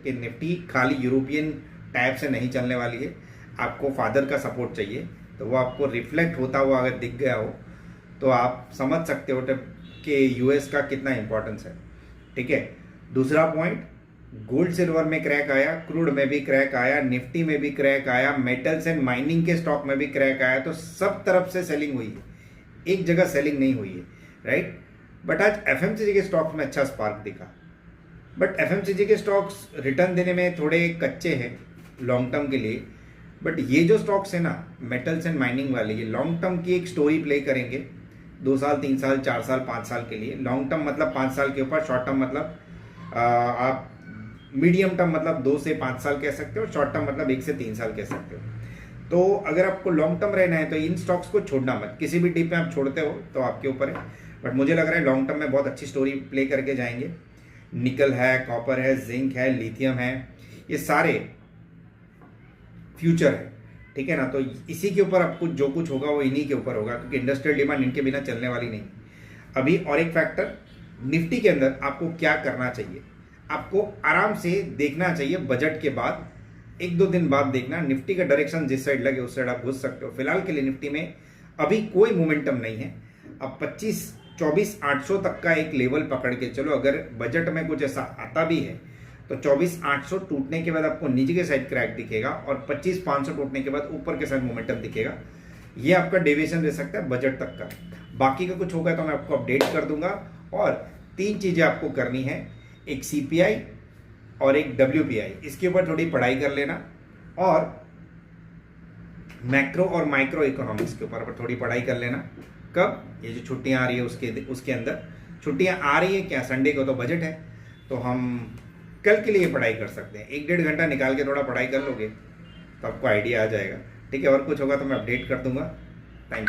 कि निफ्टी खाली European type से नहीं चलने वाली है, आपको फादर का सपोर्ट चाहिए, तो वो आपको रिफ्लेक्ट होता हुआ अगर दिख गया हो तो आप समझ सकते हो कि यूएस का कितना इंपॉर्टेंस है। ठीक है, दूसरा पॉइंट, गोल्ड सिल्वर में क्रैक आया, क्रूड में भी क्रैक आया, निफ्टी में भी क्रैक आया, मेटल्स एंड माइनिंग के स्टॉक में भी क्रैक आया, तो सब तरफ से सेलिंग हुई है, एक जगह सेलिंग नहीं हुई है, राइट। बट आज एफएमसीजी के स्टॉक्स में अच्छा स्पार्क दिखा, बट एफएमसीजी के स्टॉक्स रिटर्न देने में थोड़े कच्चे हैं लॉन्ग टर्म के लिए। बट ये जो स्टॉक्स है ना, मेटल्स एंड माइनिंग वाले, ये लॉन्ग टर्म की एक स्टोरी प्ले करेंगे, 2 साल 3 साल 4 साल 5 साल के लिए। लॉन्ग टर्म मतलब 5 साल के ऊपर, शॉर्ट टर्म मतलब आप मीडियम टर्म मतलब 2 से 5 साल कह सकते हो, शॉर्ट टर्म मतलब 1 से 3 साल कह सकते हो। तो अगर आपको लॉन्ग टर्म रहना है तो इन स्टॉक्स को छोड़ना मत, किसी भी डिप में आप छोड़ते हो तो आपके ऊपर है। बट मुझे लग रहा है लॉन्ग टर्म में बहुत अच्छी स्टोरी प्ले करके जाएंगे। निकल है, कॉपर है, जिंक है, लिथियम है, ये सारे फ्यूचर है, ठीक है ना। तो इसी के ऊपर आपको जो कुछ होगा वो इन्हीं के ऊपर होगा, क्योंकि इंडस्ट्रियल डिमांड इनके बिना चलने वाली नहीं अभी। और एक फैक्टर, निफ्टी के अंदर आपको क्या करना चाहिए, आपको आराम से देखना चाहिए बजट के बाद, 1-2 दिन बाद देखना, निफ्टी का डायरेक्शन जिस साइड लगे उस साइड आप घुस सकते हो। फिलहाल के लिए निफ्टी में अभी कोई मोमेंटम नहीं है। अब 24,800 तक का एक लेवल पकड़ के चलो, अगर बजट में कुछ ऐसा आता भी है तो 24,800 टूटने के बाद आपको नीचे के साइड क्रैक दिखेगा और 25,500 टूटने के बाद ऊपर के साइड मोमेंटम दिखेगा। ये आपका डेविएशन रह सकता है बजट तक का। बाकी का कुछ होगा तो मैं आपको अपडेट कर दूंगा। और 3 चीजें आपको करनी है, एक सीपीआई और एक डब्ल्यूपीआई, इसके ऊपर थोड़ी पढ़ाई कर लेना, और मैक्रो और माइक्रो इकोनॉमिक्स के ऊपर थोड़ी पढ़ाई कर लेना। कब, ये जो छुट्टियां आ रही है उसके अंदर, छुट्टियां आ रही है क्या, संडे को तो बजट है, तो हम कल के लिए पढ़ाई कर सकते हैं। 1-1.5 घंटा निकाल के थोड़ा पढ़ाई कर लोगे तो आपको आइडिया आ जाएगा। ठीक है, और कुछ होगा तो मैं अपडेट कर दूंगा। Thank you.